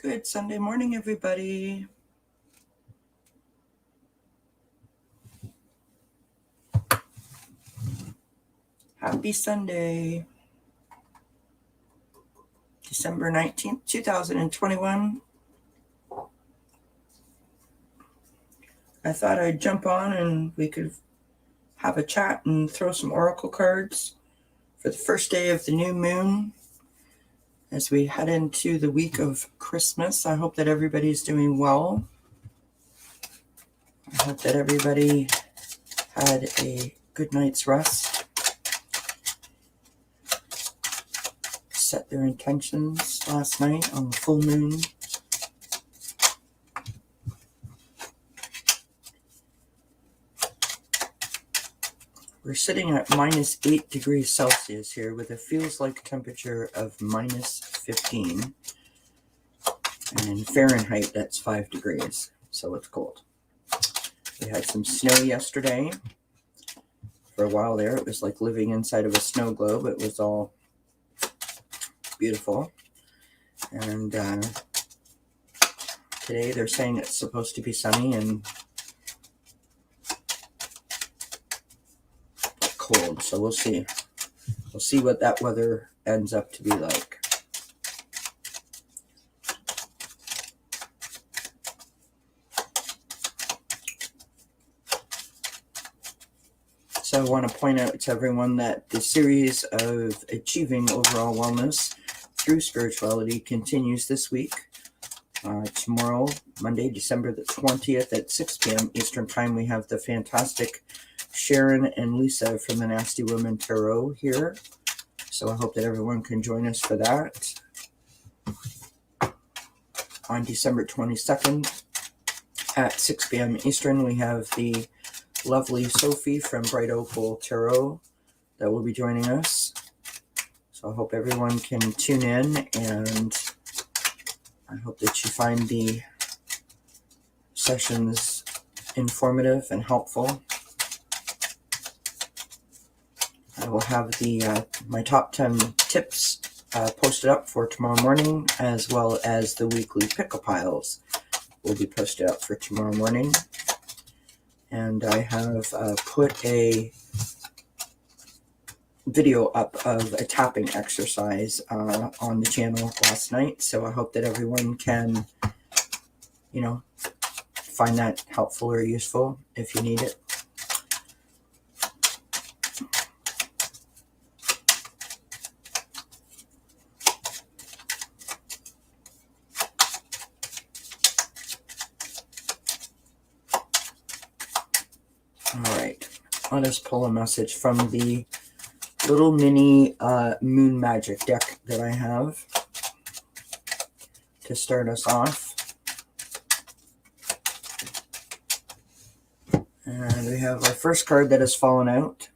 Good Sunday morning, everybody. Happy Sunday, December 19th, 2021. I thought I'd jump on and we could have a chat and throw some oracle cards for the first day of the new moon as we head into the week of Christmas. I hope that everybody's doing well. I hope that everybody had a good night's rest, set their intentions last night on the full moon. We're sitting at minus 8 degrees Celsius here with a feels like temperature of minus 15. And in Fahrenheit, that's 5 degrees, so it's cold. We had some snow yesterday. For a while there, it was like living inside of a snow globe. It was all beautiful. And today they're saying it's supposed to be sunny and cold, so we'll see. We'll see what that weather ends up to be like. So I want to point out to everyone that the series of achieving overall wellness through spirituality continues this week. Tomorrow, Monday, December the 20th at 6 p.m. Eastern Time, we have the fantastic Sharon and Lisa from the Nasty Women Tarot here. So I hope that everyone can join us for that. On December 22nd at 6 p.m. Eastern, we have the lovely Sophie from Bright Opal Tarot that will be joining us. So I hope everyone can tune in, and I hope that you find the sessions informative and helpful. I will have the my top 10 tips posted up for tomorrow morning, as well as the weekly pickle piles will be posted up for tomorrow morning. And I have put a video up of a tapping exercise on the channel last night. So I hope that everyone can, find that helpful or useful if you need it. Let us pull a message from the little mini moon magic deck that I have to start us off. And we have our first card that has fallen out.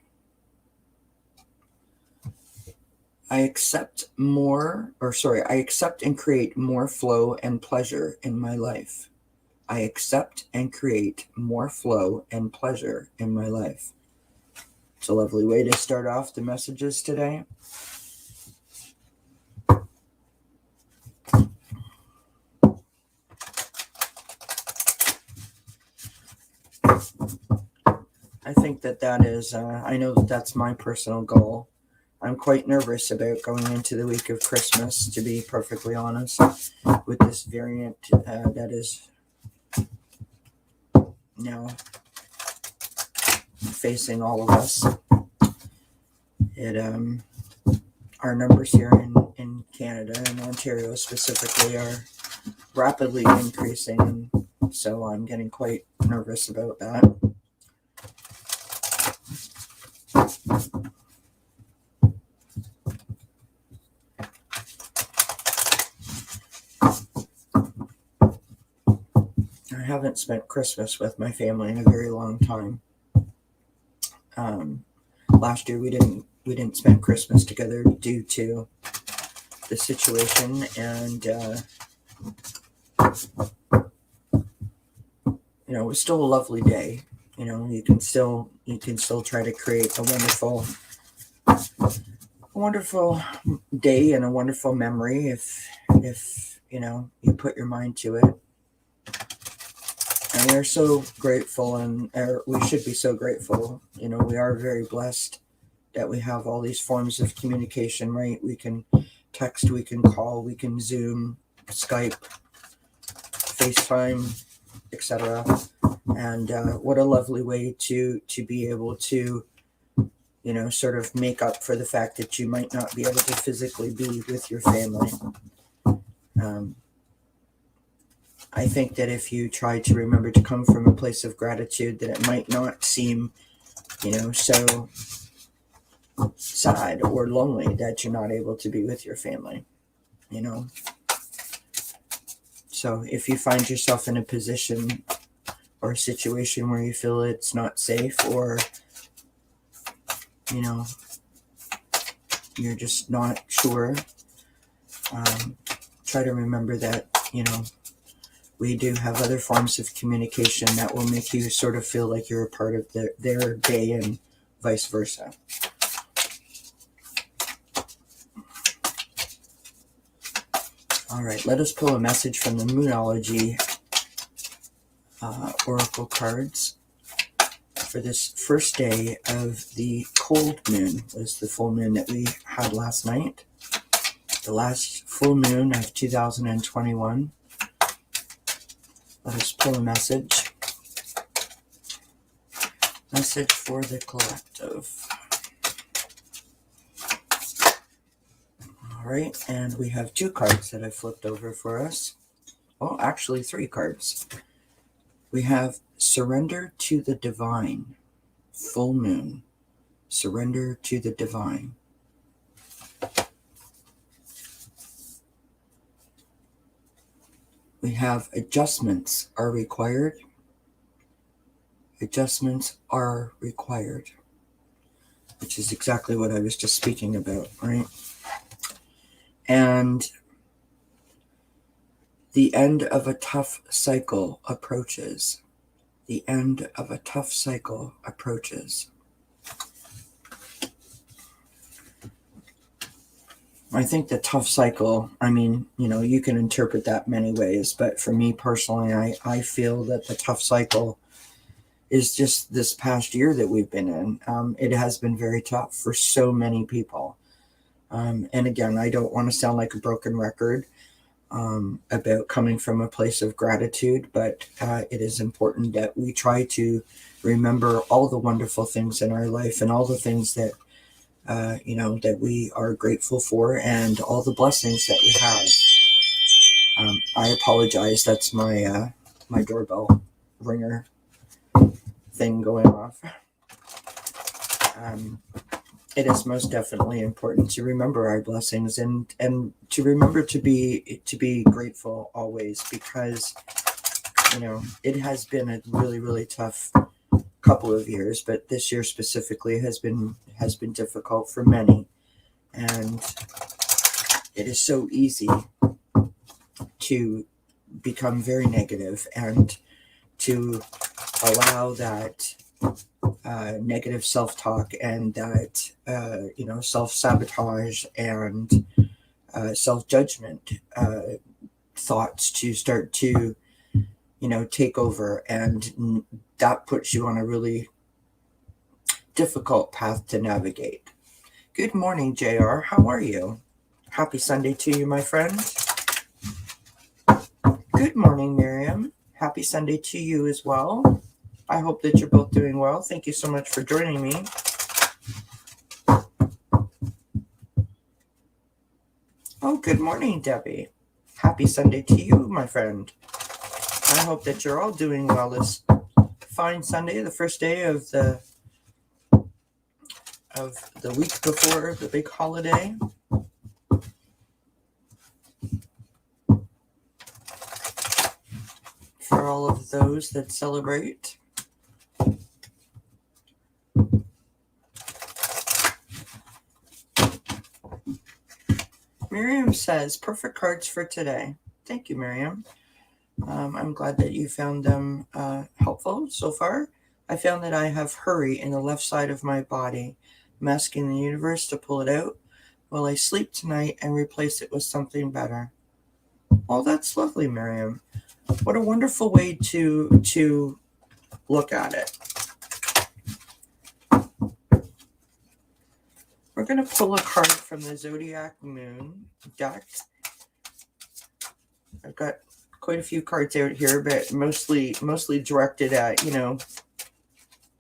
I accept and create more flow and pleasure in my life. I accept and create more flow and pleasure in my life. It's a lovely way to start off the messages today. I think that is, I know that that's my personal goal. I'm quite nervous about going into the week of Christmas, to be perfectly honest, with this variant that is now facing all of us. Our numbers here in Canada and Ontario specifically are rapidly increasing, so I'm getting quite nervous about that. I haven't spent Christmas with my family in a very long time. Last year we didn't spend Christmas together due to the situation, and it was still a lovely day. You can still try to create a wonderful day and a wonderful memory if you put your mind to it. And we're so grateful, and we should be so grateful. We are very blessed that we have all these forms of communication, right? We can text, we can call, we can Zoom, Skype, FaceTime, etc. And what a lovely way to be able to, sort of make up for the fact that you might not be able to physically be with your family. I think that if you try to remember to come from a place of gratitude, that it might not seem, so sad or lonely that you're not able to be with your family, So if you find yourself in a position or a situation where you feel it's not safe, or, you're just not sure, try to remember that, we do have other forms of communication that will make you sort of feel like you're a part of their day, and vice versa. All right, let us pull a message from the Moonology Oracle cards for this first day of the cold moon. It was the full moon that we had last night, the last full moon of 2021. Let us pull a message. Message for the collective. All right, and we have 2 cards that I flipped over for us. Well, actually 3 cards. We have Surrender to the Divine. Full moon. Surrender to the Divine. We have Adjustments are required. Adjustments are required. Which is exactly what I was just speaking about, right? And the end of a tough cycle approaches. The end of a tough cycle approaches. I think the tough cycle, you can interpret that many ways, but for me personally, I feel that the tough cycle is just this past year that we've been in. It has been very tough for so many people. And again, I don't want to sound like a broken record about coming from a place of gratitude, but it is important that we try to remember all the wonderful things in our life, and all the things that that we are grateful for, and all the blessings that we have. I apologize. That's my my doorbell ringer thing going off. It is most definitely important to remember our blessings, and to remember to be grateful always, because it has been a really, really tough couple of years, but this year specifically has been difficult for many, and it is so easy to become very negative, and to allow that negative self-talk, and that self-sabotage and self-judgment thoughts to start to take over, and that puts you on a really difficult path to navigate. Good morning, JR. How are you? Happy Sunday to you, my friend. Good morning, Miriam. Happy Sunday to you as well. I hope that you're both doing well. Thank you so much for joining me. Oh, good morning, Debbie. Happy Sunday to you, my friend. I hope that you're all doing well this fine Sunday, the first day of the week before the big holiday. For all of those that celebrate. Miriam says, perfect cards for today. Thank you, Miriam. I'm glad that you found them helpful so far. I found that I have hurry in the left side of my body. I'm asking the universe to pull it out while I sleep tonight and replace it with something better. Oh, that's lovely, Miriam. What a wonderful way to look at it. We're going to pull a card from the Zodiac Moon deck. I've got quite a few cards out here, but mostly directed at, the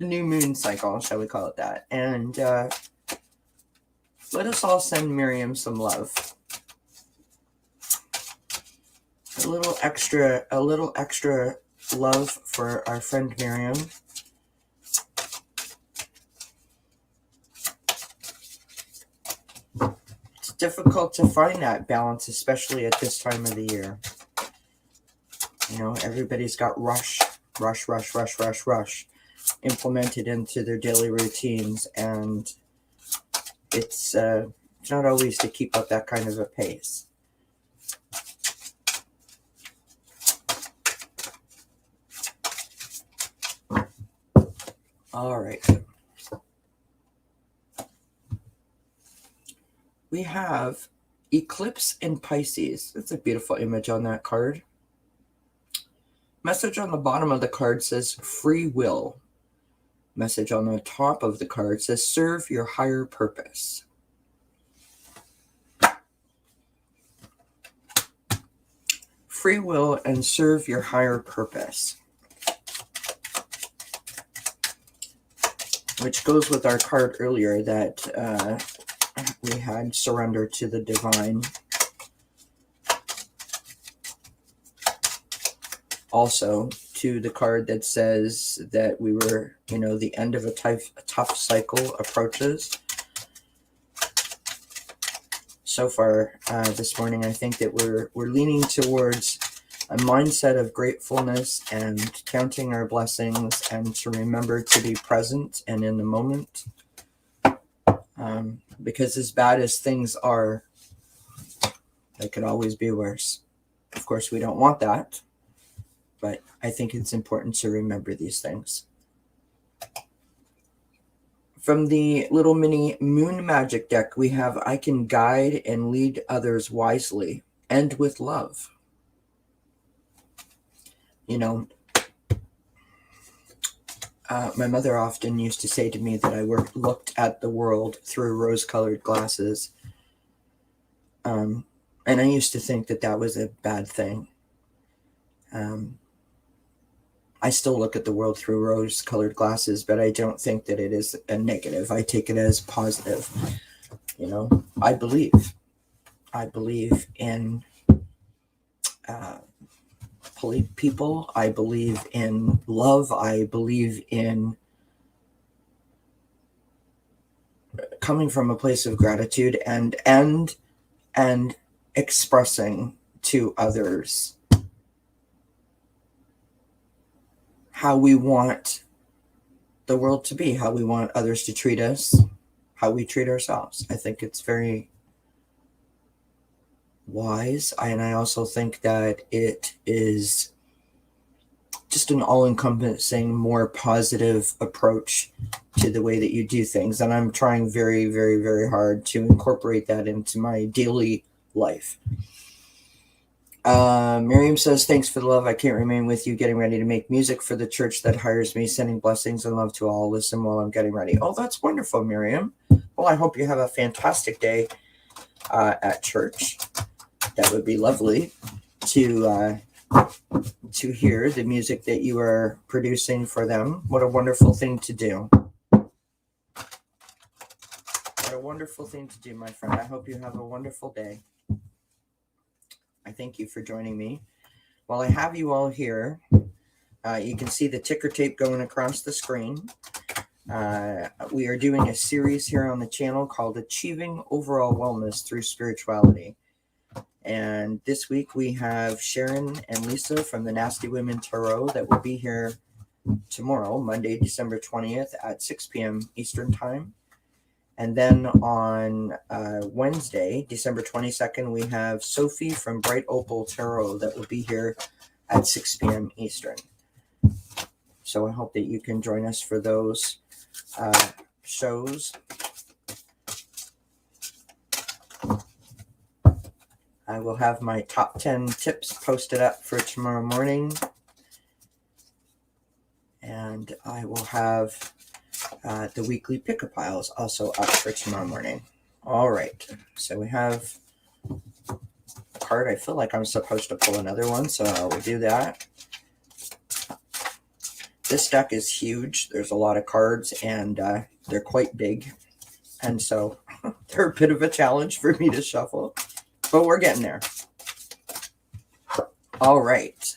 new moon cycle, shall we call it that. And let us all send Miriam some love. A little extra love for our friend Miriam. It's difficult to find that balance, especially at this time of the year. Everybody's got rush implemented into their daily routines, and it's not always to keep up that kind of a pace. All right. We have Eclipse and Pisces. That's a beautiful image on that card. Message on the bottom of the card says free will. Message on the top of the card says serve your higher purpose. Free will and serve your higher purpose. Which goes with our card earlier that we had surrender to the divine. Also, to the card that says that we were, the end of a tough cycle approaches. So far this morning, I think that we're leaning towards a mindset of gratefulness and counting our blessings, and to remember to be present and in the moment. Because as bad as things are, they could always be worse. Of course, we don't want that. But I think it's important to remember these things. From the little mini moon magic deck, we have I can guide and lead others wisely and with love. My mother often used to say to me that I looked at the world through rose-colored glasses. And I used to think that was a bad thing. I still look at the world through rose-colored glasses, but I don't think that it is a negative. I take it as positive. I believe in people. I believe in love. I believe in coming from a place of gratitude and expressing to others how we want the world to be, how we want others to treat us, how we treat ourselves. I think it's very wise, and I also think that it is just an all-encompassing, more positive approach to the way that you do things, and I'm trying very, very, very hard to incorporate that into my daily life. Miriam says, thanks for the love. I can't remain with you, getting ready to make music for the church that hires me, sending blessings and love to all. Listen while I'm getting ready. Oh, that's wonderful, Miriam. Well, I hope you have a fantastic day at church. That would be lovely to hear the music that you are producing for them. What a wonderful thing to do. What a wonderful thing to do, my friend. I hope you have a wonderful day. I thank you for joining me. While I have you all here, you can see the ticker tape going across the screen. We are doing a series here on the channel called Achieving Overall Wellness Through Spirituality. And this week we have Sharon and Lisa from the Nasty Women Tarot that will be here tomorrow, Monday, December 20th at 6 p.m. Eastern Time. And then on Wednesday, December 22nd, we have Sophie from Bright Opal Tarot that will be here at 6 p.m. Eastern. So I hope that you can join us for those shows. I will have my top 10 tips posted up for tomorrow morning. And I will have the weekly pick-a piles also up for tomorrow morning. All right. So we have a card. I feel like I'm supposed to pull another one, so I will do that. This deck is huge. There's a lot of cards, and they're quite big. And so they're a bit of a challenge for me to shuffle. But we're getting there. All right.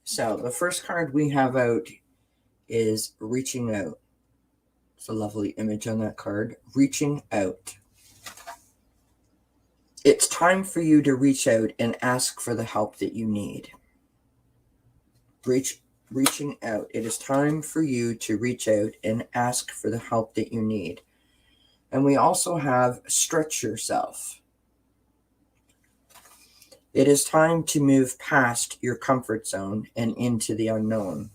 So the first card we have out is Reaching Out. It's a lovely image on that card. Reaching out. It's time for you to reach out and ask for the help that you need. Reaching out. It is time for you to reach out and ask for the help that you need. And we also have Stretch Yourself. It is time to move past your comfort zone and into the unknown.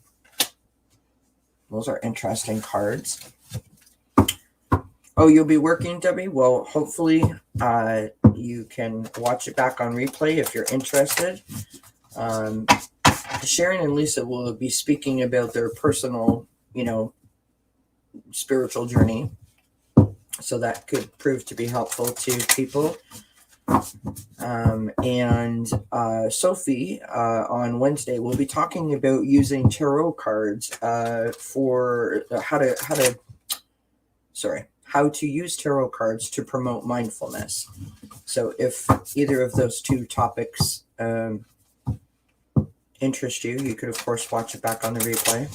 Those are interesting cards. Oh, you'll be working, Debbie? Well, hopefully you can watch it back on replay if you're interested. Sharon and Lisa will be speaking about their personal, spiritual journey. So that could prove to be helpful to people. And Sophie on Wednesday will be talking about using tarot cards for how to use tarot cards to promote mindfulness. So if either of those two topics interest you, you could of course watch it back on the replay.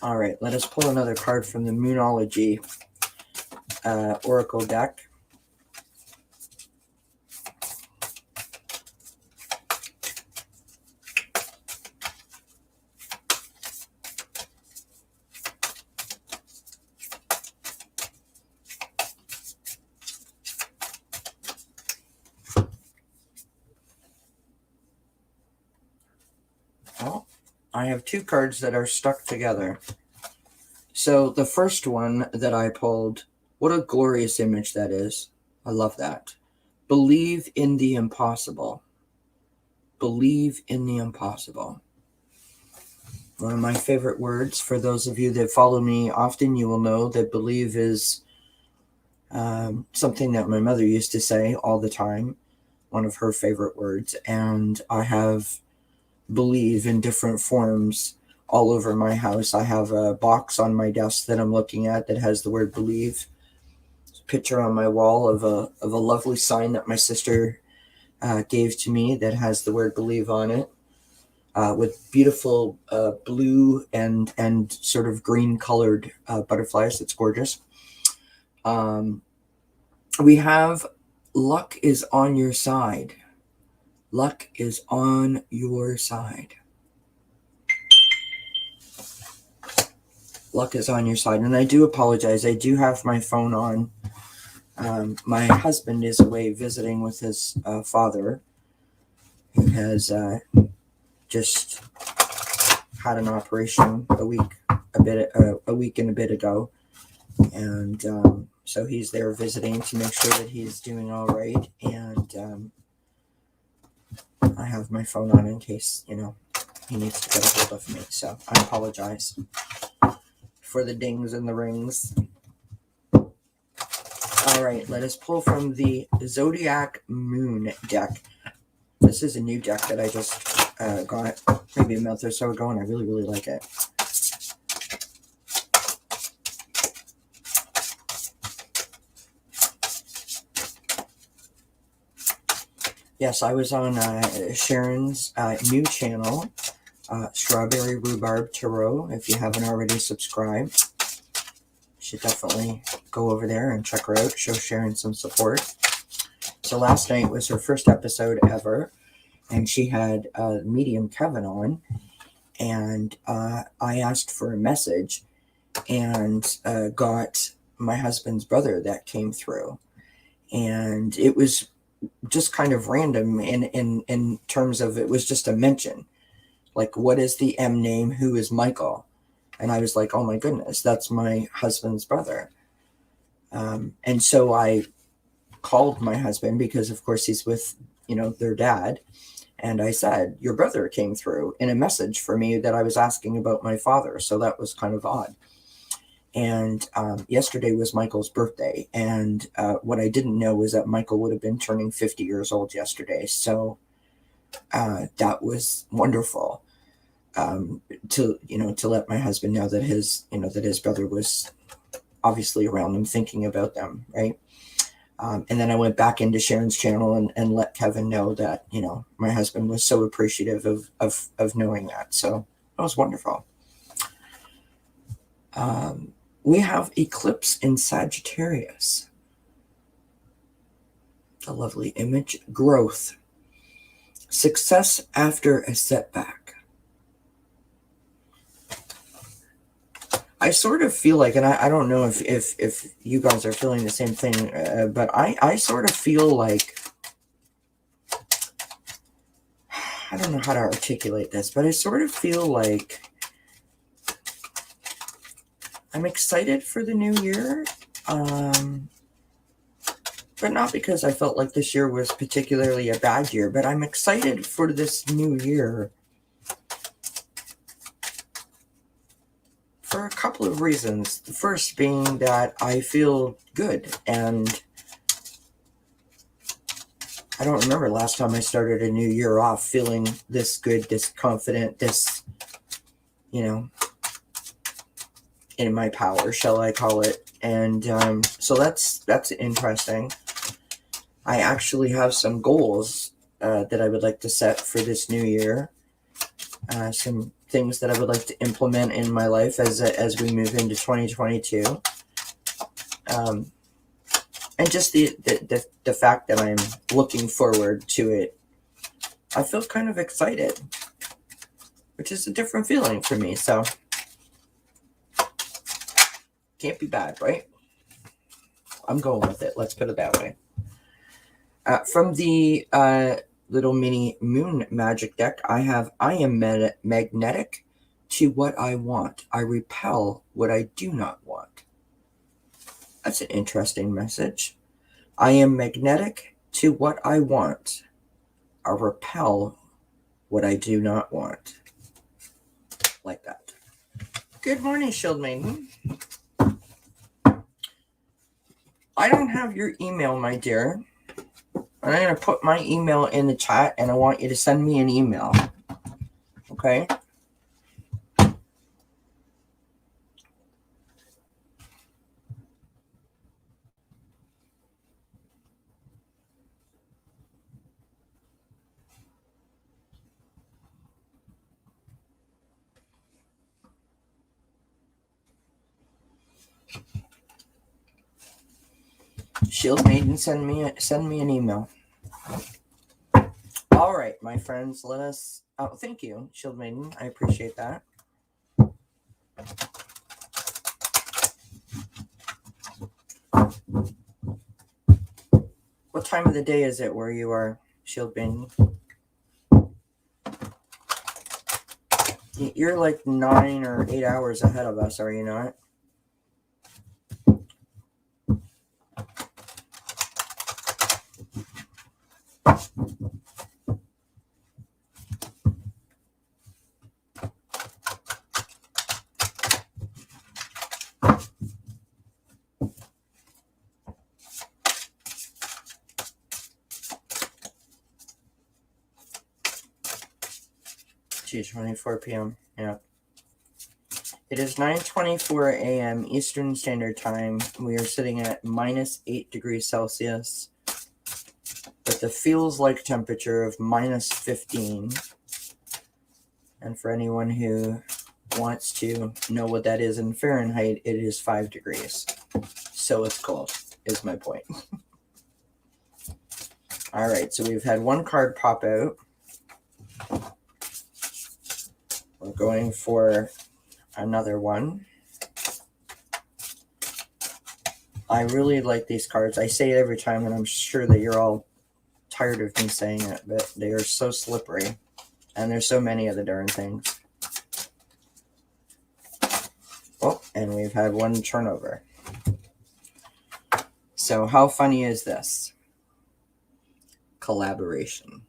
All right, let us pull another card from the Moonology Oracle deck. Well, I have two cards that are stuck together. So the first one that I pulled, what a glorious image that is. I love that. Believe in the impossible. Believe in the impossible. One of my favorite words. For those of you that follow me often, you will know that believe is something that my mother used to say all the time. One of her favorite words. And I have believe in different forms all over my house. I have a box on my desk that I'm looking at that has the word believe. There's a picture on my wall of a lovely sign that my sister gave to me that has the word believe on it, with beautiful blue and sort of green colored butterflies. It's gorgeous. We have luck is on your side. Luck is on your side. Luck is on your side. And I do apologize. I do have my phone on. My husband is away visiting with his father, who has just had an operation a week and a bit ago. And so he's there visiting to make sure that he's doing all right. And I have my phone on in case, he needs to get a hold of me. So I apologize for the dings and the rings. All right, let us pull from the Zodiac Moon deck. This is a new deck that I just got maybe a month or so ago, and I really, really like it. Yes, I was on Sharon's new channel, Strawberry Rhubarb Tarot. If you haven't already subscribed, you should definitely go over there and check her out. Show Sharon some support. So last night was her first episode ever, and she had medium Kevin on, and I asked for a message and got my husband's brother that came through. And it was just kind of random in terms of, it was just a mention. Like, what is the M name? Who is Michael? And I was like, oh my goodness, that's my husband's brother. And so I called my husband because, of course, he's with, their dad. And I said, your brother came through in a message for me that I was asking about my father. So that was kind of odd. And yesterday was Michael's birthday. And what I didn't know was that Michael would have been turning 50 years old yesterday. So that was wonderful to let my husband know that his brother was obviously around them, thinking about them, right? And then I went back into Sharon's channel and let Kevin know that, my husband was so appreciative of knowing that. So that was wonderful. We have Eclipse in Sagittarius. A lovely image. Growth. Success after a setback. I sort of feel like, and I don't know if you guys are feeling the same thing, but I sort of feel like, I don't know how to articulate this, but I sort of feel like I'm excited for the new year, but not because I felt like this year was particularly a bad year, but I'm excited for this new year for a couple of reasons. The first being that I feel good, and I don't remember last time I started a new year off feeling this good, this confident, this, in my power, shall I call it. And so that's interesting. I actually have some goals that I would like to set for this new year. Some things that I would like to implement in my life as we move into 2022. And just the fact that I'm looking forward to it, I feel kind of excited, which is a different feeling for me. So can't be bad, right? I'm going with it. Let's put it that way. From the little mini moon magic deck, I am magnetic to what I want. I repel what I do not want. That's an interesting message. I am magnetic to what I want. I repel what I do not want. Like that. Good morning, Shield Maiden. I don't have your email, my dear. I'm going to put my email in the chat, and I want you to send me an email. Okay? Shield Maiden, send me an email. All right, my friends, let us. Oh, thank you, Shield Maiden. I appreciate that. What time of the day is it where you are, Shield Maiden? You're like 9 or 8 hours ahead of us, are you not? Geez, 24 p.m. Yeah. It is 9:24 a.m. Eastern Standard Time. We are sitting at minus 8 degrees Celsius with the feels like temperature of minus 15. And for anyone who wants to know what that is in Fahrenheit, it is 5 degrees. So it's cold, is my point. All right, so we've had one card pop out. We're going for another one. I really like these cards. I say it every time, and I'm sure that you're all tired of me saying it, but they are so slippery. And there's so many of the darn things. Oh, and we've had one turnover. So how funny is this? collaboration.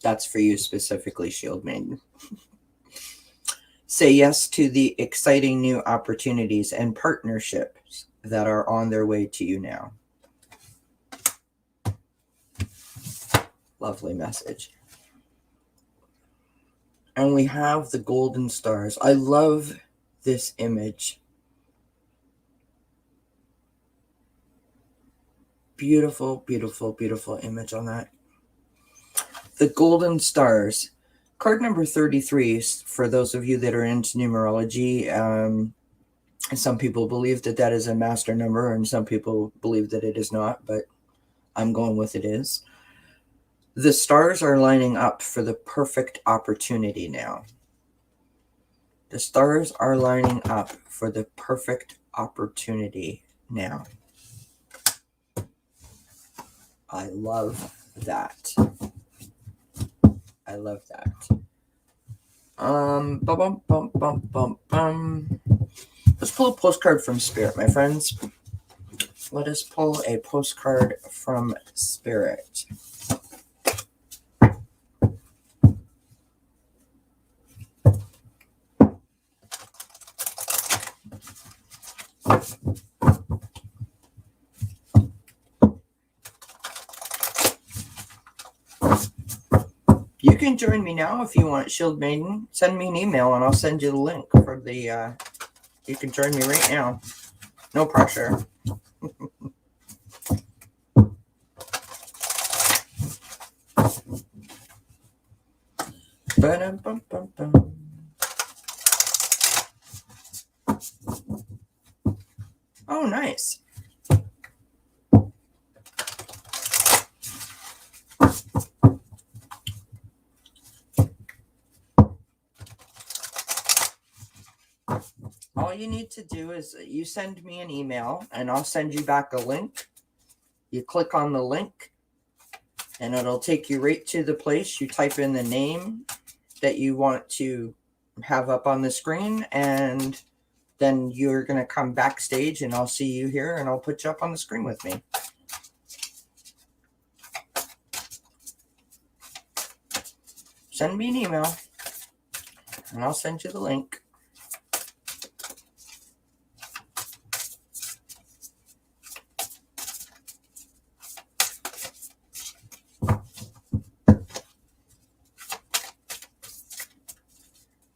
That's for you specifically, Shield Maiden. Say yes to the exciting new opportunities and partnerships that are on their way to you now. Lovely message. And we have the golden stars. I love this image. Beautiful, beautiful, beautiful image on that. The golden stars. Card number 33, for those of you that are into numerology, some people believe that that is a master number, and some people believe that it is not, but I'm going with it is. The stars are lining up for the perfect opportunity now. The stars are lining up for the perfect opportunity now. I love that. I love that. Let's pull a postcard from Spirit, my friends. Let us pull a postcard from Spirit. You can join me now if you want, Shield Maiden. Send me an email and I'll send you the link for the, you can join me right now. No pressure. Oh, nice. All you need to do is you send me an email and I'll send you back a link. You click on the link and it'll take you right to the place. You type in the name that you want to have up on the screen, and then you're going to come backstage and I'll see you here and I'll put you up on the screen with me. Send me an email and I'll send you the link.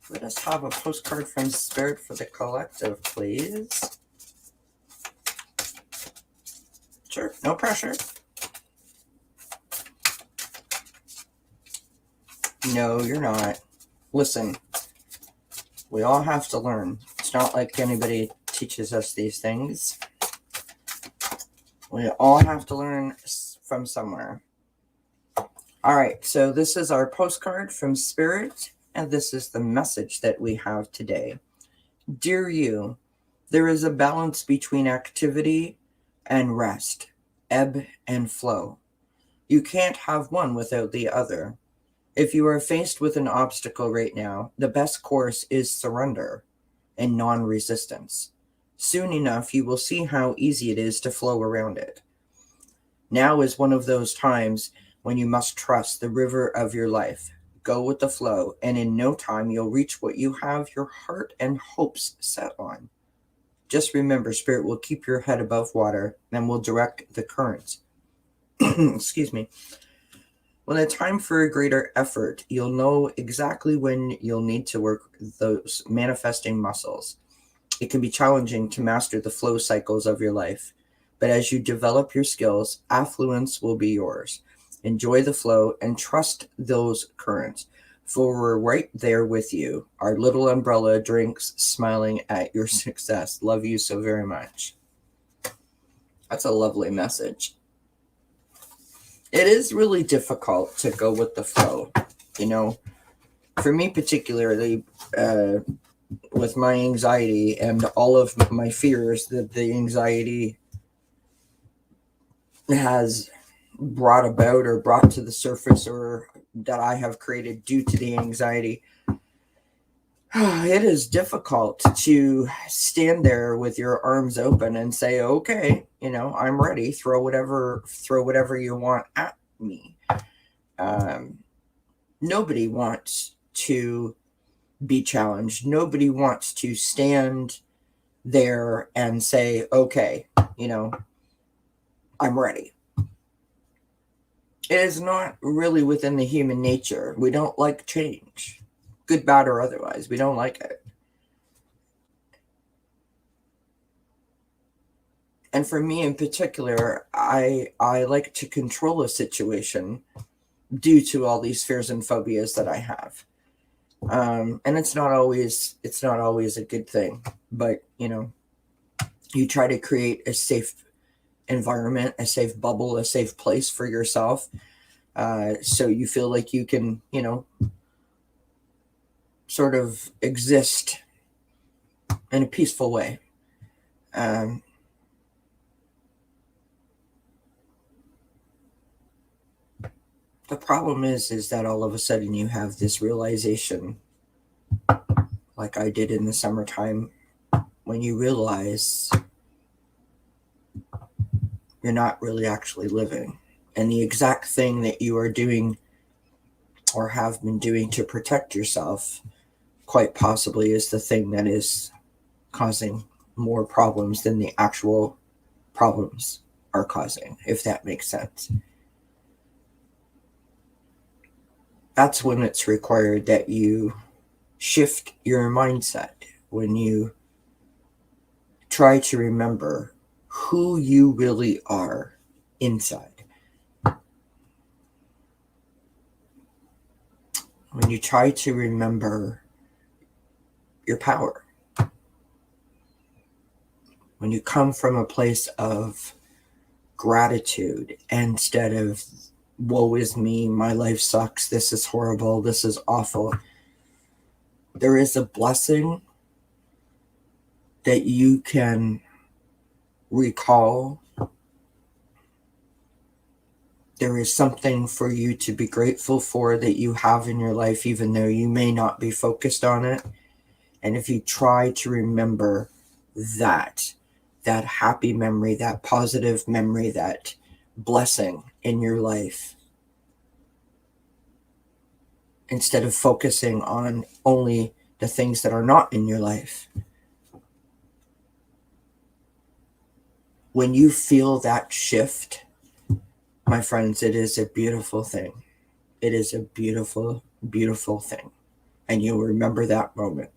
Let us have a postcard from Spirit for the collective, please. Sure, no pressure. No, you're not. Listen, we all have to learn. It's not like anybody teaches us these things. We all have to learn from somewhere. All right, so this is our postcard from Spirit. And this is the message that we have today. Dear you, there is a balance between activity and rest, ebb and flow. You can't have one without the other. If you are faced with an obstacle right now, the best course is surrender and non-resistance. Soon enough, you will see how easy it is to flow around it. Now is one of those times when you must trust the river of your life. Go with the flow, and in no time you'll reach what you have your heart and hopes set on. Just remember, Spirit will keep your head above water and will direct the currents. Excuse me. When the time for a greater effort, you'll know exactly when you'll need to work those manifesting muscles. It can be challenging to master the flow cycles of your life, but as you develop your skills, affluence will be yours. Enjoy the flow and trust those currents, for we're right there with you. Our little umbrella drinks, smiling at your success. Love you so very much. That's a lovely message. It is really difficult to go with the flow. You know, for me particularly, with my anxiety and all of my fears that the anxiety has brought about or brought to the surface, or that I have created due to the anxiety, It is difficult to stand there with your arms open and say, okay, I'm ready. Throw whatever you want at me. Nobody wants to be challenged. Nobody wants to stand there and say, okay, I'm ready. It is not really within the human nature. We don't like change, good, bad, or otherwise. We don't like it. And for me in particular, I like to control a situation due to all these fears and phobias that I have. And it's not always a good thing, but you try to create a safe environment, a safe bubble, a safe place for yourself, so you feel like you can sort of exist in a peaceful way. The problem is that all of a sudden you have this realization, like I did in the summertime, when you realize you're not really actually living. And the exact thing that you are doing or have been doing to protect yourself, quite possibly, is the thing that is causing more problems than the actual problems are causing, if that makes sense. That's when it's required that you shift your mindset, when you try to remember who you really are inside. When you try to remember your power. When you come from a place of gratitude instead of, woe is me, my life sucks, this is horrible, this is awful. There is a blessing that you can recall. There is something for you to be grateful for that you have in your life, even though you may not be focused on it. And if you try to remember that happy memory, that positive memory, that blessing in your life, instead of focusing on only the things that are not in your life, when you feel that shift, my friends, it is a beautiful thing. It is a beautiful, beautiful thing. And you'll remember that moment.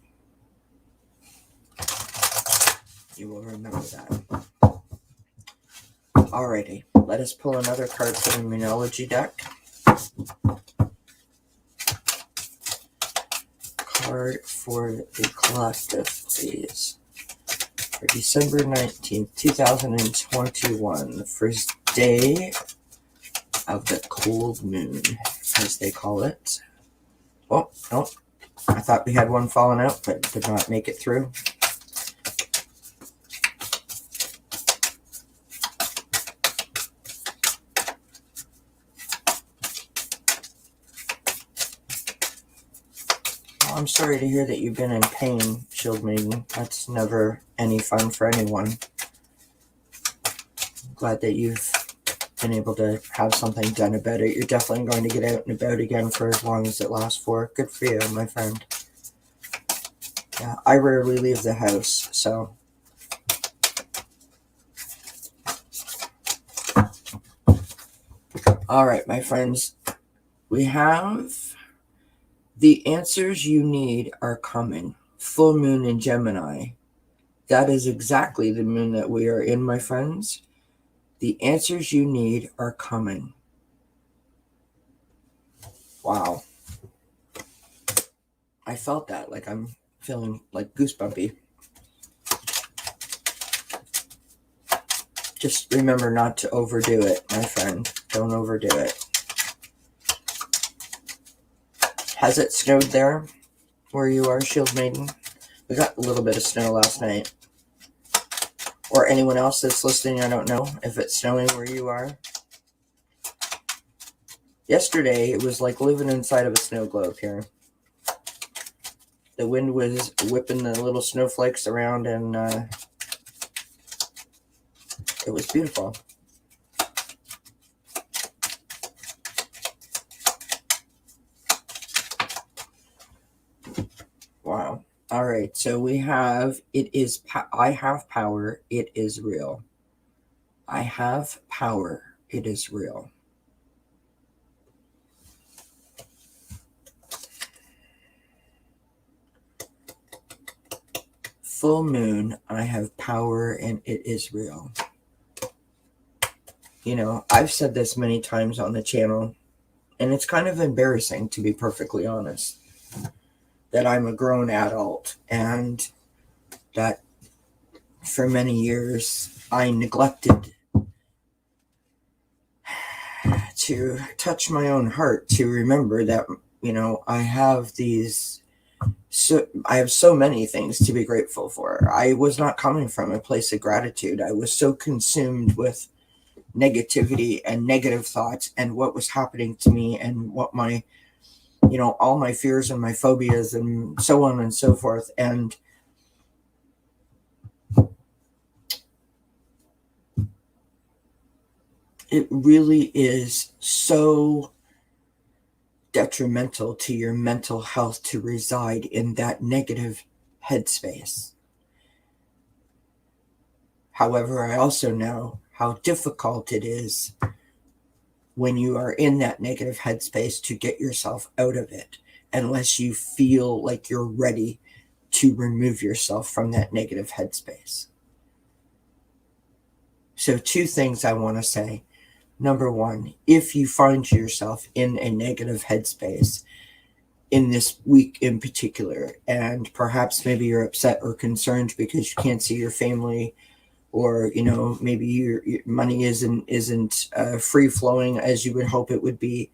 You will remember that. Alrighty, let us pull another card from the Numerology deck. Card for the collective, please. For December 19th, 2021, the first day of the cold moon, as they call it. Oh, no. I thought we had one falling out, but did not make it through. Well, I'm sorry to hear that you've been in pain, Shield Maiden. That's never any fun for anyone. I'm glad that you've been able to have something done about it. You're definitely going to get out and about again for as long as it lasts for. Good for you, my friend. Yeah, I rarely leave the house, so. All right, my friends. We have the answers you need are coming. Full moon in Gemini. That is exactly the moon that we are in, my friends. The answers you need are coming. Wow. I felt that, like I'm feeling like goosebumpy. Just remember not to overdo it, my friend. Don't overdo it. Has it snowed there where you are, Shield Maiden? We got a little bit of snow last night. Or anyone else that's listening, I don't know if it's snowing where you are. Yesterday, it was like living inside of a snow globe here. The wind was whipping the little snowflakes around, and it was beautiful. Wow. All right. So we have, I have power. It is real. I have power. It is real. Full moon. I have power and it is real. You know, I've said this many times on the channel, and it's kind of embarrassing, to be perfectly honest, that I'm a grown adult and that for many years I neglected to touch my own heart, to remember that, you know, I have so many things to be grateful for. I was not coming from a place of gratitude. I was so consumed with negativity and negative thoughts and what was happening to me and what my, you know, all my fears and my phobias and so on and so forth. And it really is so detrimental to your mental health to reside in that negative headspace. However, I also know how difficult it is when you are in that negative headspace to get yourself out of it, unless you feel like you're ready to remove yourself from that negative headspace. So 2 things I want to say. Number 1, if you find yourself in a negative headspace in this week in particular, and perhaps maybe you're upset or concerned because you can't see your family, or, you know, maybe your money isn't free flowing as you would hope it would be.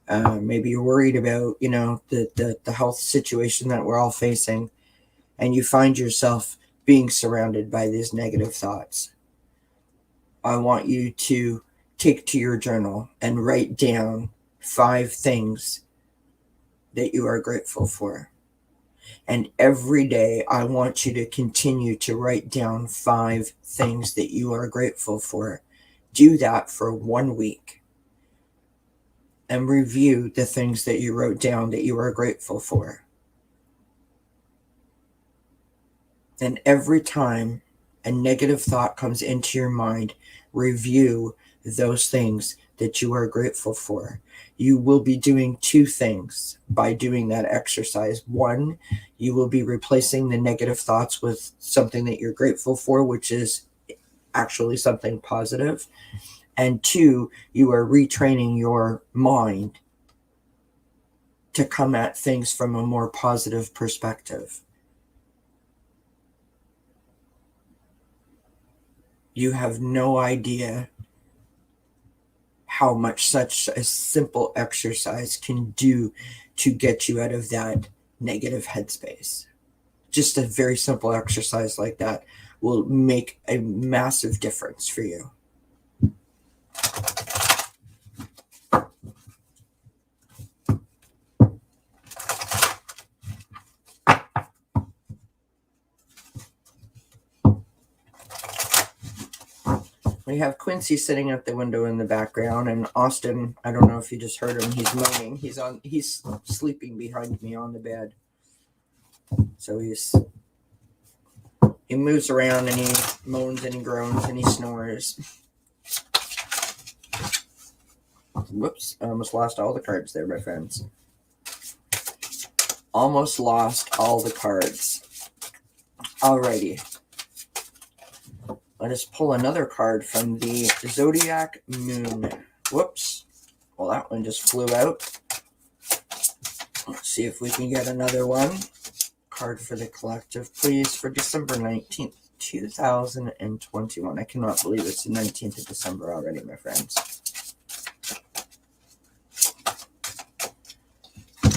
Maybe you're worried about, you know, the health situation that we're all facing, and you find yourself being surrounded by these negative thoughts. I want you to take to your journal and write down 5 things that you are grateful for. And every day, I want you to continue to write down 5 things that you are grateful for. Do that for 1 week. And review the things that you wrote down that you are grateful for. And every time a negative thought comes into your mind, review those things that you are grateful for. You will be doing 2 things by doing that exercise. 1, you will be replacing the negative thoughts with something that you're grateful for, which is actually something positive. And 2, you are retraining your mind to come at things from a more positive perspective. You have no idea how much such a simple exercise can do to get you out of that negative headspace. Just a very simple exercise like that will make a massive difference for you. We have Quincy sitting at the window in the background, and Austin, I don't know if you just heard him, he's moaning. He's sleeping behind me on the bed. So he moves around and he moans and he groans and he snores. Whoops, I almost lost all the cards there, my friends. Almost lost all the cards. Alrighty. Let us pull another card from the Zodiac Moon. Whoops. Well, that one just flew out. Let's see if we can get another one. Card for the collective, please, for December 19th, 2021. I cannot believe it's the 19th of December already, my friends.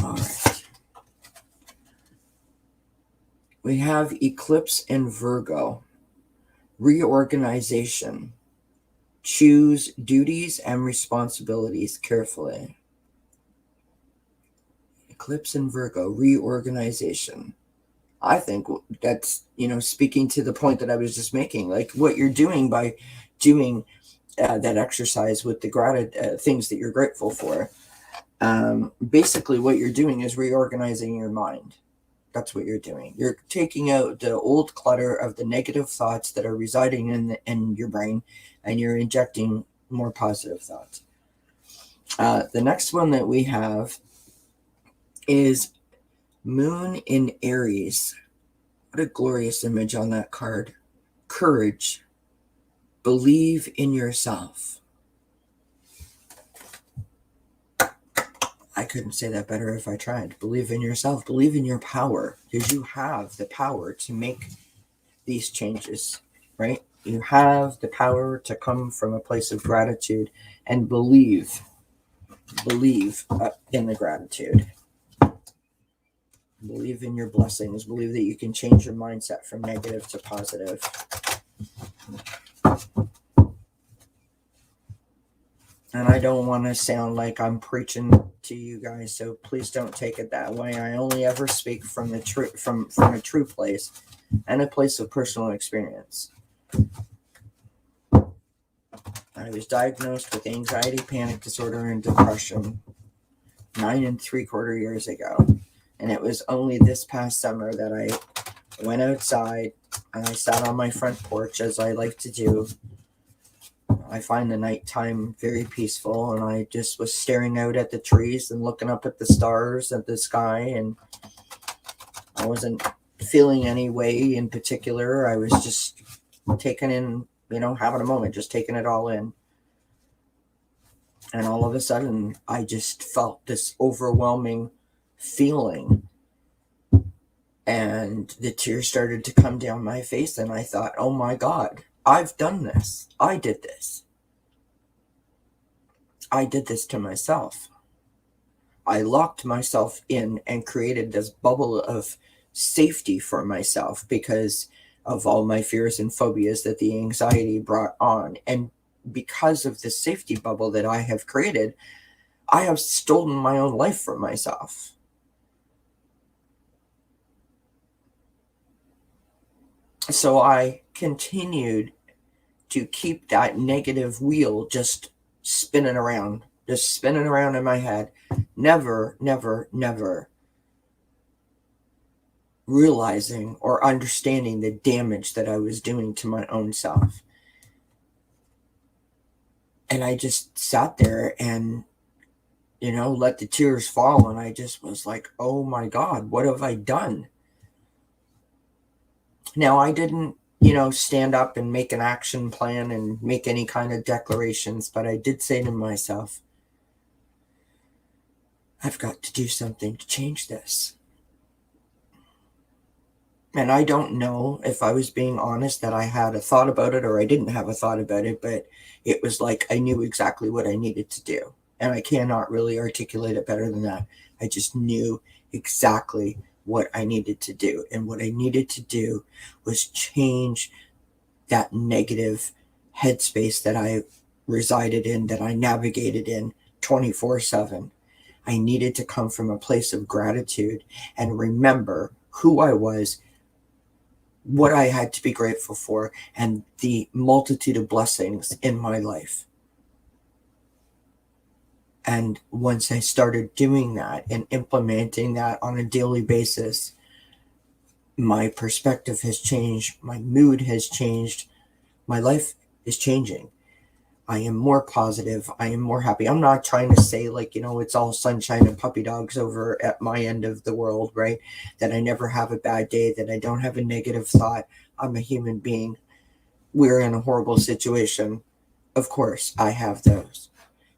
All right. We have Eclipse and Virgo. Reorganization. Choose duties and responsibilities carefully. Eclipse and Virgo, reorganization. I think that's, speaking to the point that I was just making, like what you're doing by doing that exercise with the things that you're grateful for. Basically, what you're doing is reorganizing your mind. That's what you're doing. You're taking out the old clutter of the negative thoughts that are residing in your brain, and you're injecting more positive thoughts. The next one that we have is Moon in Aries. What a glorious image on that card. Courage. Believe in yourself. I couldn't say that better if I tried. Believe in yourself. Believe in your power, because you have the power to make these changes, right? You have the power to come from a place of gratitude and believe in the gratitude. Believe in your blessings. Believe that you can change your mindset from negative to positive. And I don't want to sound like I'm preaching to you guys, so please don't take it that way. I only ever speak from the from a true place and a place of personal experience. I was diagnosed with anxiety, panic disorder, and depression 9 3/4 years ago. And it was only this past summer that I went outside and I sat on my front porch, as I like to do. I find the nighttime very peaceful, and I just was staring out at the trees and looking up at the stars and the sky, and I wasn't feeling any way in particular. I was just taking in, having a moment, just taking it all in. And all of a sudden, I just felt this overwhelming feeling, and the tears started to come down my face, and I thought, oh my God, I've done this. I did this. I did this to myself. I locked myself in and created this bubble of safety for myself because of all my fears and phobias that the anxiety brought on. And because of the safety bubble that I have created, I have stolen my own life from myself. So I continued to keep that negative wheel just spinning around in my head, never realizing or understanding the damage that I was doing to my own self. And I just sat there and, let the tears fall. And I just was like, oh my God, what have I done? Now, I didn't, stand up and make an action plan and make any kind of declarations, but I did say to myself, I've got to do something to change this. And I don't know if I was being honest that I had a thought about it or I didn't have a thought about it, but it was like I knew exactly what I needed to do. And I cannot really articulate it better than that. I just knew exactly what I needed to do. And what I needed to do was change that negative headspace that I resided in, that I navigated in 24/7. I needed to come from a place of gratitude and remember who I was, what I had to be grateful for, and the multitude of blessings in my life. And once I started doing that and implementing that on a daily basis, my perspective has changed, my mood has changed, my life is changing. I am more positive. I am more happy. I'm not trying to say it's all sunshine and puppy dogs over at my end of the world, right? That I never have a bad day, that I don't have a negative thought. I'm a human being. We're in a horrible situation. Of course, I have those.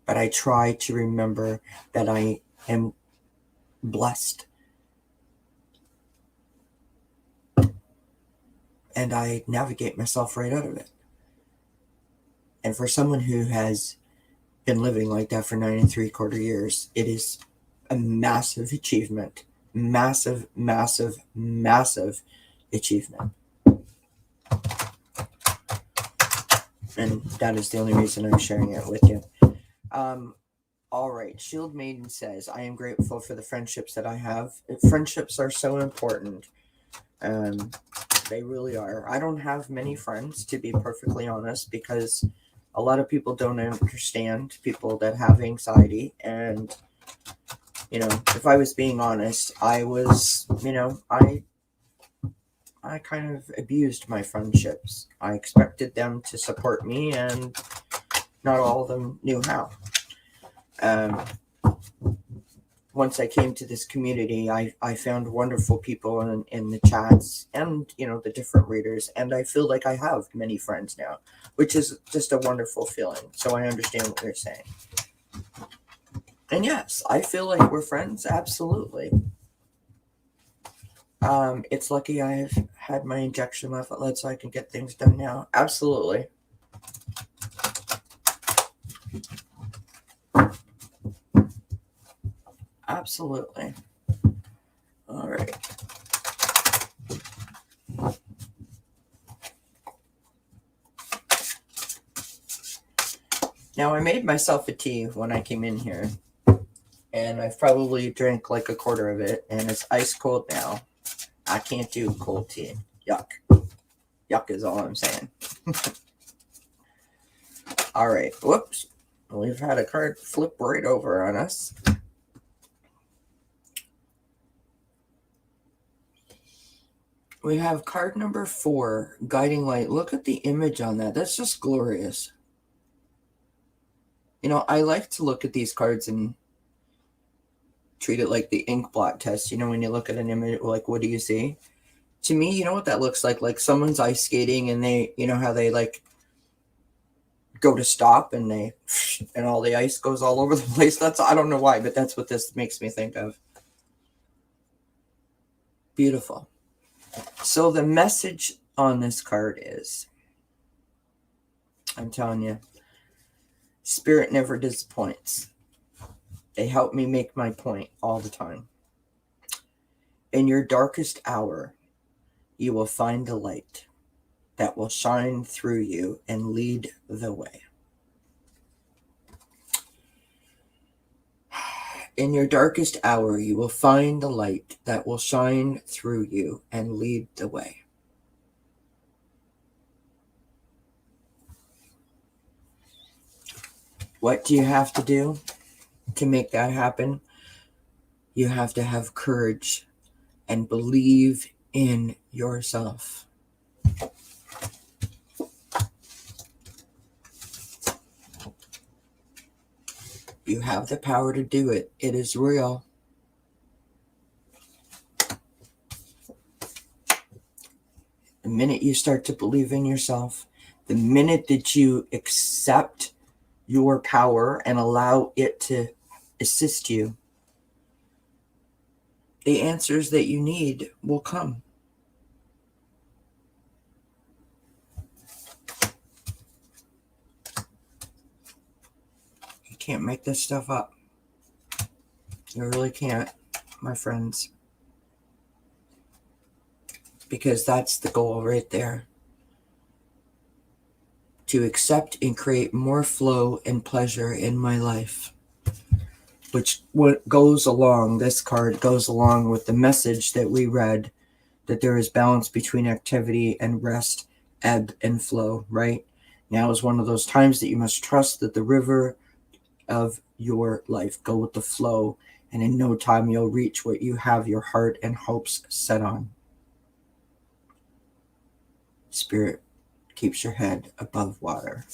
But I try to remember that I am blessed. And I navigate myself right out of it. And for someone who has been living like that for 9 3/4 years, it is a massive achievement. Massive achievement. And that is the only reason I'm sharing it with you. All right, Shield Maiden says, I am grateful for the friendships that I have. Friendships are so important. They really are. I don't have many friends, to be perfectly honest, because a lot of people don't understand people that have anxiety. And, if I was being honest, I was, I kind of abused my friendships. I expected them to support me, and not all of them knew how. Once I came to this community, I found wonderful people in the chats and, the different readers. And I feel like I have many friends now, which is just a wonderful feeling. So I understand what you're saying. And yes, I feel like we're friends. Absolutely. It's lucky I've had my injection left so I can get things done now. Absolutely. Absolutely. All right. Now, I made myself a tea when I came in here, and I've probably drank like a quarter of it, and it's ice cold now. I can't do cold tea. Yuck. Yuck is all I'm saying. All right. Whoops. We've had a card flip right over on us. We have card number 4, Guiding Light. Look at the image on that. That's just glorious. I like to look at these cards and treat it like the ink blot test. When you look at an image, like, what do you see? To me, you know what that looks like? Like someone's ice skating and they, how they like go to stop and all the ice goes all over the place. I don't know why, but that's what this makes me think of. Beautiful. So the message on this card is, I'm telling you, Spirit never disappoints. They help me make my point all the time. In your darkest hour, you will find the light that will shine through you and lead the way. In your darkest hour, you will find the light that will shine through you and lead the way. What do you have to do to make that happen? You have to have courage and believe in yourself. You have the power to do it. It is real. The minute you start to believe in yourself, the minute that you accept your power and allow it to assist you, the answers that you need will come. You can't make this stuff up. You really can't, my friends. Because that's the goal right there. To accept and create more flow and pleasure in my life. Which what goes along, this card goes along with the message that we read, that there is balance between activity and rest, ebb and flow, right? Now is one of those times that you must trust that the river of your life, go with the flow, and in no time you'll reach what you have your heart and hopes set on. Spirit keeps your head above water.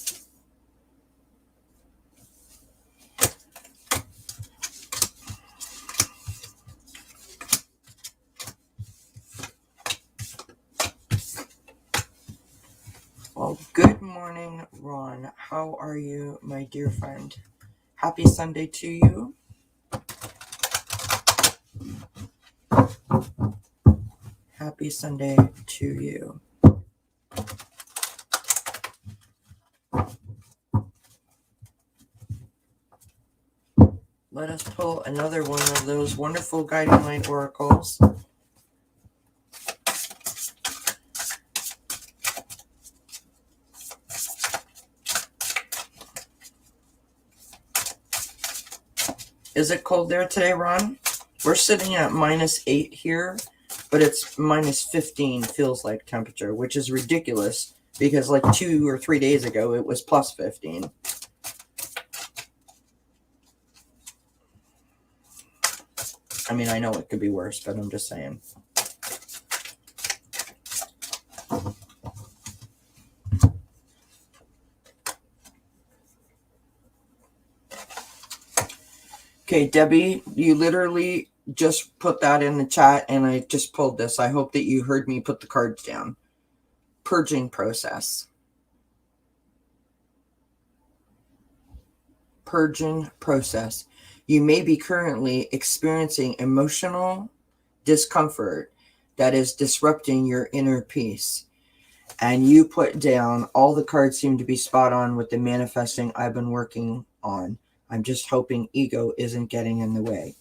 Well, good morning, Ron. How are you, my dear friend? Happy Sunday to you. Happy Sunday to you. Let us pull another one of those wonderful guiding light oracles. Is it cold there today, Ron? We're sitting at -8 here, but it's -15 feels like temperature, which is ridiculous because like 2 or 3 days ago it was +15. I mean, I know it could be worse, but I'm just saying. Okay, Debbie, you literally just put that in the chat and I just pulled this. I hope that you heard me put the cards down. Purging process. Purging process. You may be currently experiencing emotional discomfort that is disrupting your inner peace. And you put down, all the cards seem to be spot on with the manifesting I've been working on. I'm just hoping ego isn't getting in the way,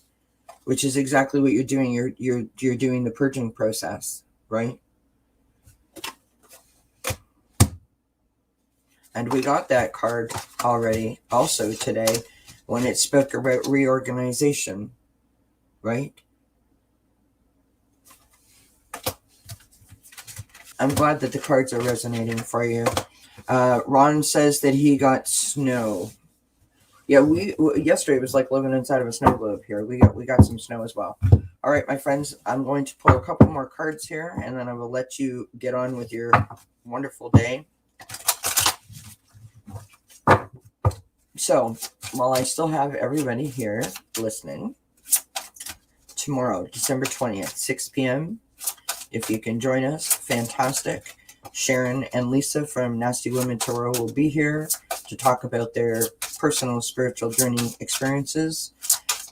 which is exactly what you're doing. You're doing the purging process, right? And we got that card already also today when it spoke about reorganization, right? I'm glad that the cards are resonating for you. Ron says that he got snow. Yeah, yesterday was like living inside of a snow globe here. We got some snow as well. All right, my friends, I'm going to pull a couple more cards here, and then I will let you get on with your wonderful day. So, while I still have everybody here listening, tomorrow, December 20th, 6 p.m., if you can join us, fantastic. Sharon and Lisa from Nasty Women Tarot will be here to talk about their personal spiritual journey experiences.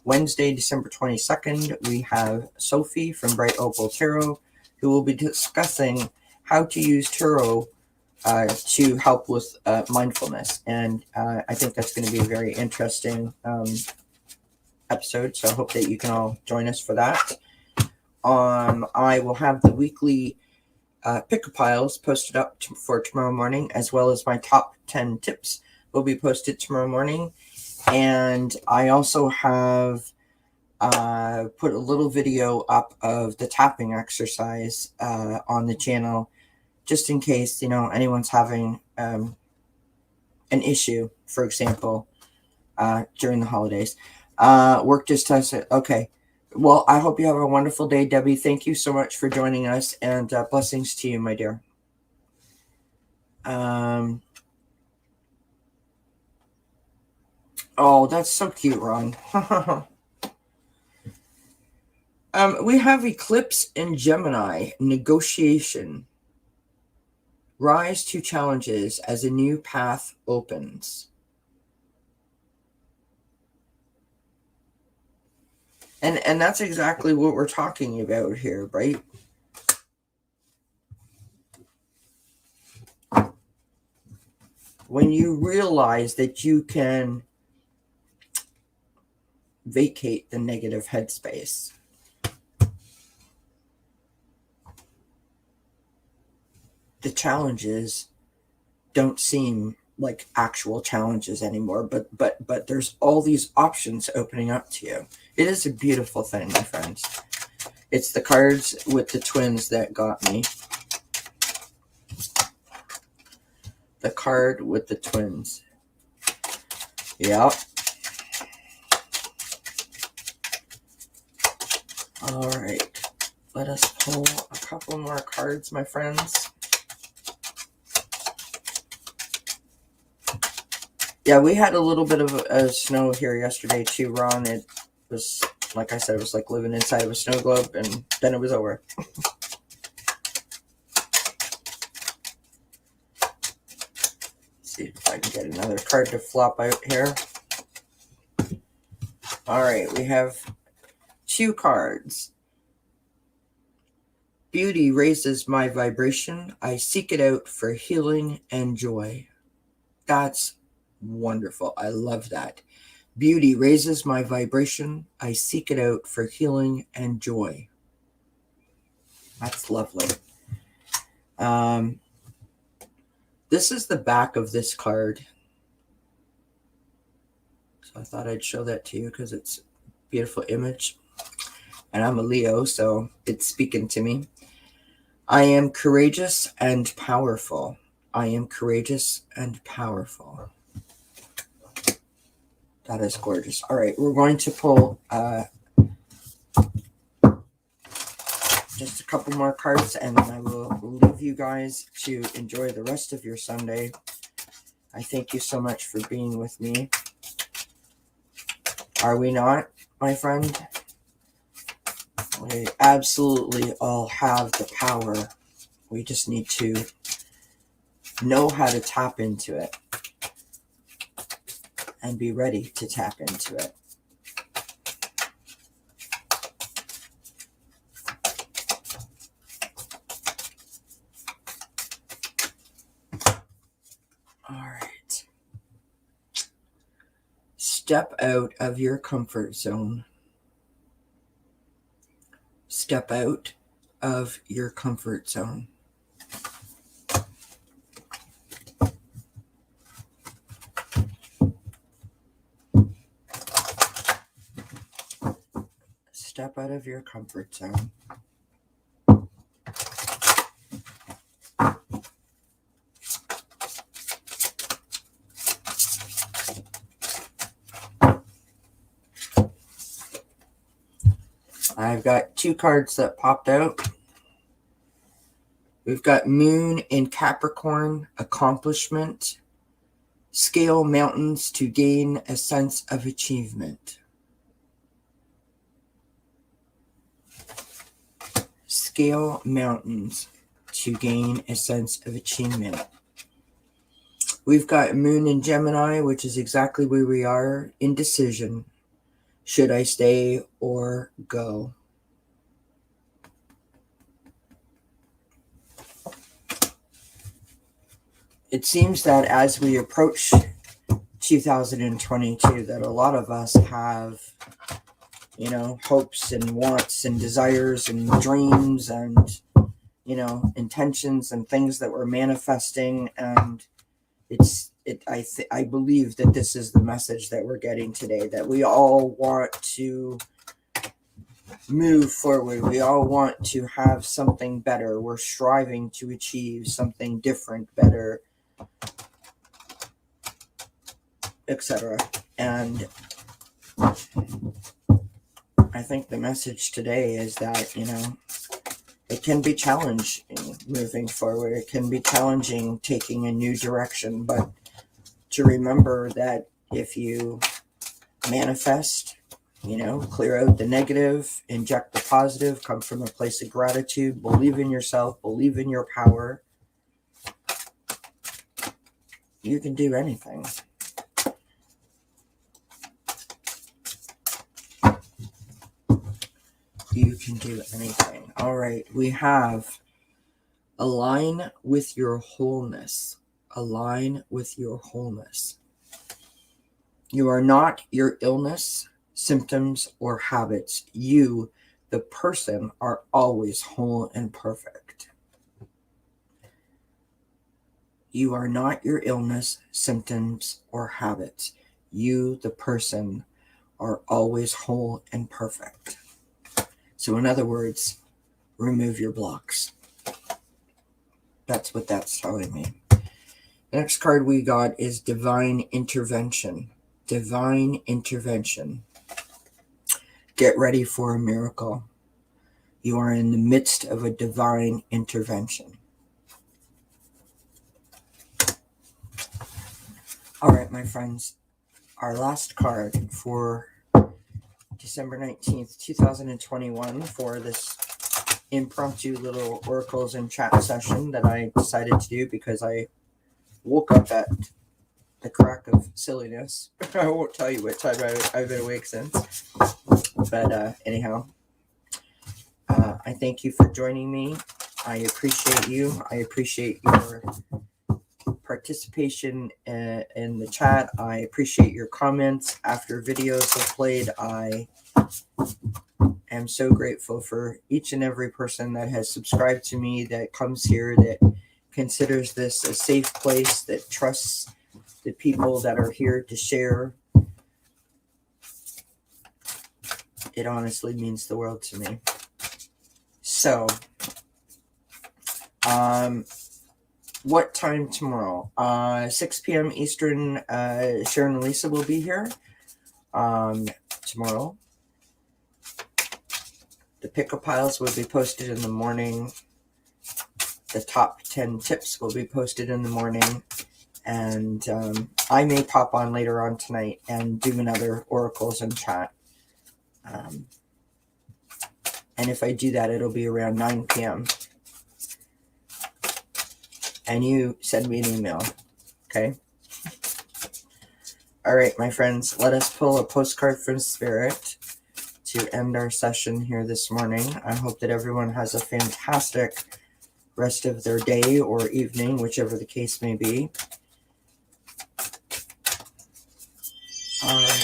Wednesday, December 22nd, we have Sophie from Bright Opal Tarot, who will be discussing how to use tarot to help with mindfulness. And I think that's going to be a very interesting episode, so I hope that you can all join us for that. I will have the weekly pick-a-piles posted up for tomorrow morning, as well as my top 10 tips will be posted tomorrow morning. And I also have put a little video up of the tapping exercise on the channel, just in case, anyone's having an issue, for example, during the holidays. Work just tested. Okay. Well, I hope you have a wonderful day, Debbie. Thank you so much for joining us, and blessings to you, my dear. Oh, that's so cute, Ron. We have Eclipse and Gemini, negotiation. Rise to challenges as a new path opens. And that's exactly what we're talking about here, right? When you realize that you can vacate the negative headspace, the challenges don't seem like actual challenges anymore, but there's all these options opening up to you. It is a beautiful thing, my friends. It's the cards with the twins that got me. The card with the twins. Yep. All right. Let us pull a couple more cards, my friends. Yeah, we had a little bit of snow here yesterday too, Ron. It was, like I said, it was like living inside of a snow globe, and then it was over. See if I can get another card to flop out here. All right, we have 2 cards. Beauty raises my vibration. I seek it out for healing and joy. That's wonderful. I love that. Beauty raises my vibration. I seek it out for healing and joy. That's lovely. This is the back of this card. So I thought I'd show that to you because it's beautiful image. And I'm a Leo, so it's speaking to me. I am courageous and powerful. I am courageous and powerful. That is gorgeous. All right, we're going to pull just a couple more cards, and then I will leave you guys to enjoy the rest of your Sunday. I thank you so much for being with me. Are we not, my friend? We absolutely all have the power. We just need to know how to tap into it and be ready to tap into it. All right. Step out of your comfort zone. Step out of your comfort zone. Step out of your comfort zone. I've got two cards that popped out. We've got Moon in Capricorn, accomplishment. Scale mountains to gain a sense of achievement. Scale mountains to gain a sense of achievement. We've got Moon in Gemini, which is exactly where we are. Indecision. Should I stay or go? It seems that as we approach 2022, that a lot of us have, hopes and wants and desires and dreams and, intentions and things that we're manifesting. And I believe that this is the message that we're getting today, that we all want to move forward. We all want to have something better. We're striving to achieve something different, better, etc. And I think the message today is that, it can be challenging moving forward. It can be challenging taking a new direction, but to remember that if you manifest, clear out the negative, inject the positive, come from a place of gratitude, believe in yourself, believe in your power, you can do anything. You can do anything. All right, we have align with your wholeness. Align with your wholeness. You are not your illness, symptoms, or habits. You, the person, are always whole and perfect. You are not your illness, symptoms, or habits. You, the person, are always whole and perfect. So in other words, remove your blocks. That's what that's telling me. The next card we got is Divine Intervention. Divine Intervention. Get ready for a miracle. You are in the midst of a divine intervention. All right, my friends. Our last card for December 19th, 2021 for this impromptu little oracles and chat session that I decided to do because I woke up at the crack of silliness. I won't tell you what time I've been awake since. But anyhow, I thank you for joining me. I appreciate you. I appreciate your participation in the chat. I appreciate your comments after videos have played. I am so grateful for each and every person that has subscribed to me, that comes here, that considers this a safe place, that trusts the people that are here to share It honestly means the world to me. So, what time tomorrow? 6 p.m. Eastern. Sharon and Lisa will be here tomorrow. The pick-up piles will be posted in the morning. The top 10 tips will be posted in the morning. And I may pop on later on tonight and do another oracles and chat. And if I do that, it'll be around 9 p.m. And you send me an email, okay? All right, my friends, let us pull a postcard from Spirit to end our session here this morning. I hope that everyone has a fantastic rest of their day or evening, whichever the case may be. All right.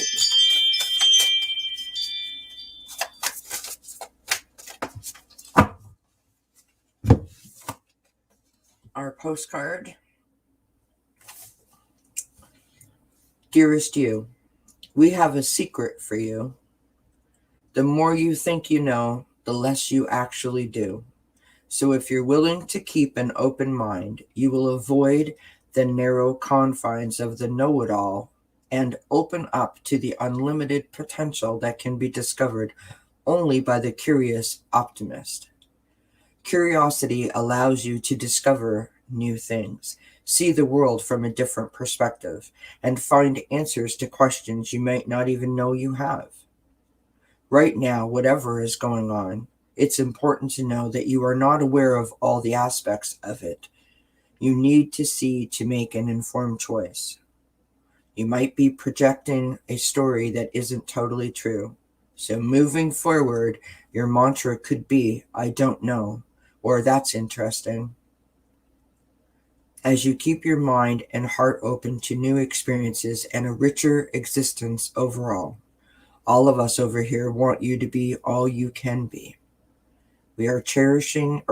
Our postcard. Dearest you, we have a secret for you. The more you think you know, the less you actually do. So if you're willing to keep an open mind, you will avoid the narrow confines of the know-it-all and open up to the unlimited potential that can be discovered only by the curious optimist. Curiosity allows you to discover new things, see the world from a different perspective, and find answers to questions you might not even know you have. Right now, whatever is going on, it's important to know that you are not aware of all the aspects of it. You need to see to make an informed choice. You might be projecting a story that isn't totally true. So moving forward, your mantra could be, I don't know, or that's interesting. As you keep your mind and heart open to new experiences and a richer existence overall, all of us over here want you to be all you can be. We're cheering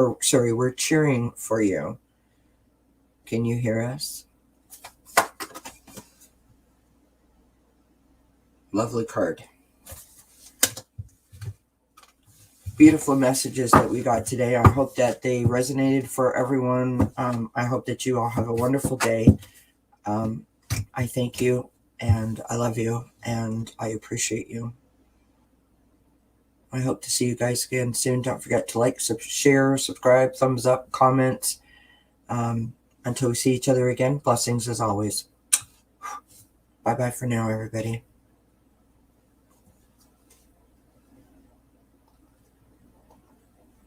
for you. Can you hear us? Lovely card. Beautiful messages that we got today. I hope that they resonated for everyone. I hope that you all have a wonderful day. I thank you, and I love you, and I appreciate you. I hope to see you guys again soon. Don't forget to like, share, subscribe, thumbs up, comment. Until we see each other again, blessings as always. Bye-bye for now, everybody.